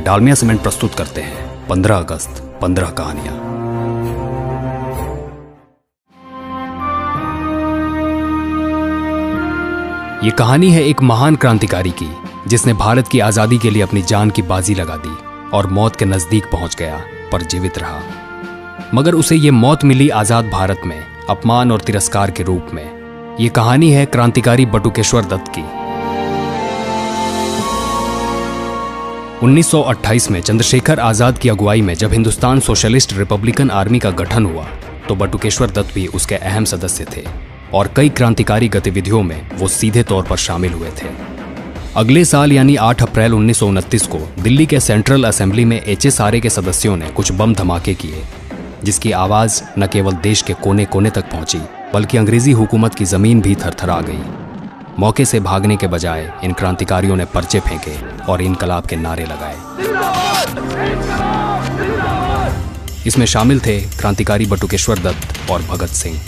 Dalmia cement प्रस्तुत करते हैं 15 अगस्त 15 कहानियां। ये कहानी है एक महान क्रांतिकारी की, जिसने भारत की आजादी के लिए अपनी जान की बाजी लगा दी और मौत के नजदीक पहुंच गया पर जीवित रहा। मगर उसे ये मौत मिली आजाद भारत में, अपमान और तिरस्कार के रूप में। ये कहानी है क्रांतिकारी बटुकेश्वर दत्त की। 1928 में चंद्रशेखर आजाद की अगुवाई में जब हिंदुस्तान सोशलिस्ट रिपब्लिकन आर्मी का गठन हुआ तो बटुकेश्वर दत्त भी उसके अहम सदस्य थे और कई क्रांतिकारी गतिविधियों में वो सीधे तौर पर शामिल हुए थे। अगले साल यानी 8 अप्रैल 1929 को दिल्ली के सेंट्रल असेंबली में HSRA के सदस्यों ने कुछ बम धमाके किए, जिसकी आवाज न केवल देश के कोने कोने तक पहुंची बल्कि अंग्रेजी हुकूमत की जमीन भी थरथरा गई। मौके से भागने के बजाय इन क्रांतिकारियों ने पर्चे फेंके और इनकलाब के नारे लगाए। इसमें शामिल थे क्रांतिकारी बटुकेश्वर दत्त और भगत सिंह।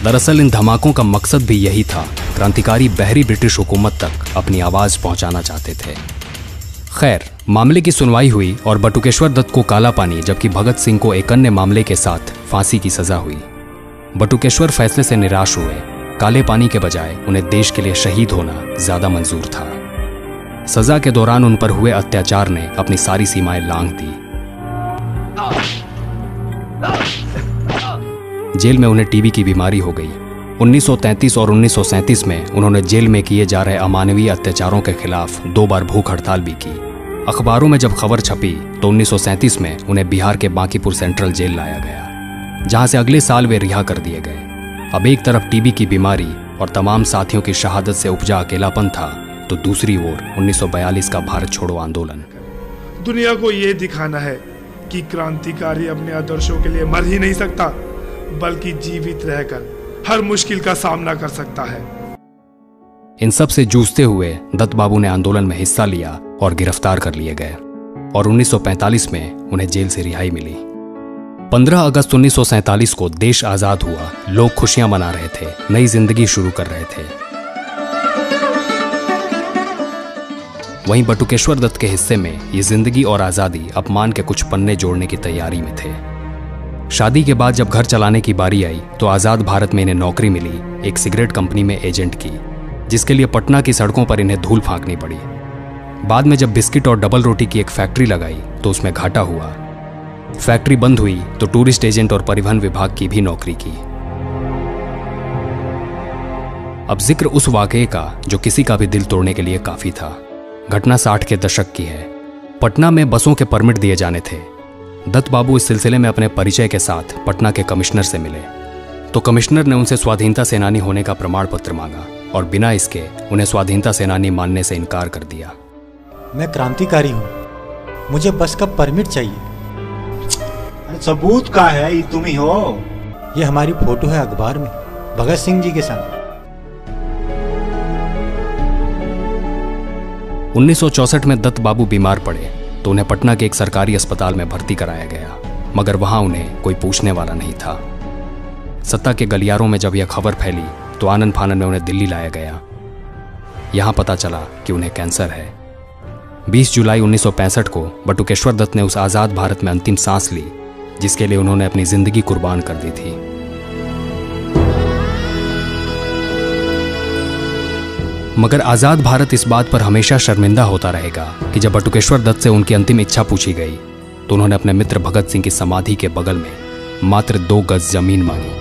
दरअसल इन धमाकों का मकसद भी यही था, क्रांतिकारी बहरी ब्रिटिश हुकूमत तक अपनी आवाज पहुंचाना चाहते थे। खैर, मामले की सुनवाई हुई और बटुकेश्वर दत्त को काला पानी जबकि भगत सिंह को एक अन्य मामले के साथ फांसी की सजा हुई। बटुकेश्वर फैसले से निराश हुए। काले पानी के बजाय उन्हें देश के लिए शहीद होना ज्यादा मंजूर था। सजा के दौरान उन पर हुए अत्याचार ने अपनी सारी सीमाएं लांघ दी। जेल में उन्हें टीबी की बीमारी हो गई। 1933 और 1937 में उन्होंने जेल में किए जा रहे अमानवीय अत्याचारों के खिलाफ 2 बार भूख हड़ताल भी की। अखबारों में जब खबर छपी तो 1937 में उन्हें बिहार के बांकीपुर सेंट्रल जेल लाया गया, जहां से अगले साल वे रिहा कर दिए गए। अब एक तरफ टीबी की बीमारी और तमाम साथियों की शहादत से उपजा अकेलापन था, तो दूसरी ओर 1942 का भारत छोड़ो आंदोलन। दुनिया को यह दिखाना है कि क्रांतिकारी अपने आदर्शों के लिए मर ही नहीं सकता, बल्कि जीवित रहकर हर मुश्किल का सामना कर सकता है। इन सब से जूझते हुए दत्त बाबू ने आंदोलन में हिस्सा लिया और गिरफ्तार कर लिए गए और 1945 में उन्हें जेल से रिहाई मिली। 15 अगस्त 1947 को देश आजाद हुआ। लोग खुशियां मना रहे थे, नई जिंदगी शुरू कर रहे थे। वहीं बटुकेश्वर दत्त के हिस्से में ये जिंदगी और आजादी अपमान के कुछ पन्ने जोड़ने की तैयारी में थे। शादी के बाद जब घर चलाने की बारी आई तो आजाद भारत में इन्हें नौकरी मिली एक सिगरेट कंपनी में एजेंट की, जिसके लिए पटना की सड़कों पर इन्हें धूल फांकनी पड़ी। बाद में जब बिस्किट और डबल रोटी की एक फैक्ट्री लगाई तो उसमें घाटा हुआ। फैक्ट्री बंद हुई तो टूरिस्ट एजेंट और परिवहन विभाग की भी नौकरी की। अब जिक्र उस वाकये का जो किसी का भी दिल तोड़ने के लिए काफी था। घटना 60 के दशक की है। पटना में बसों के परमिट दिए जाने थे। दत्त बाबू इस सिलसिले में अपने परिचय के साथ पटना के कमिश्नर से मिले तो कमिश्नर ने उनसे स्वाधीनता सेनानी होने का प्रमाण पत्र मांगा और बिना इसके उन्हें स्वाधीनता सेनानी मानने से इनकार कर दिया। मैं क्रांतिकारी हूँ, मुझे बस का परमिट चाहिए। सबूत का है, ये तुम ही हो। ये हमारी फोटो है अखबार में, भगत सिंह जी के साथ। 1964 में दत्त बाबू बीमार पड़े तो उन्हें पटना के एक सरकारी अस्पताल में भर्ती कराया गया, मगर वहां उन्हें कोई पूछने वाला नहीं था। सत्ता के गलियारों में जब यह खबर फैली तो आनन फानन में उन्हें दिल्ली लाया गया। यहां पता चला कि उन्हें कैंसर है। 20 जुलाई 1965 को बटुकेश्वर दत्त ने उस आजाद भारत में अंतिम सांस ली जिसके लिए उन्होंने अपनी जिंदगी कुर्बान कर दी थी। मगर आजाद भारत इस बात पर हमेशा शर्मिंदा होता रहेगा कि जब बटुकेश्वर दत्त से उनकी अंतिम इच्छा पूछी गई तो उन्होंने अपने मित्र भगत सिंह की समाधि के बगल में मात्र 2 गज जमीन मांगी।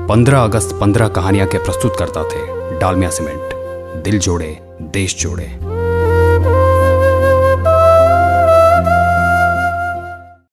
पंद्रह अगस्त 15 कहानियां के प्रस्तुत करता थे डालमिया सीमेंट। दिल जोड़े, देश जोड़े।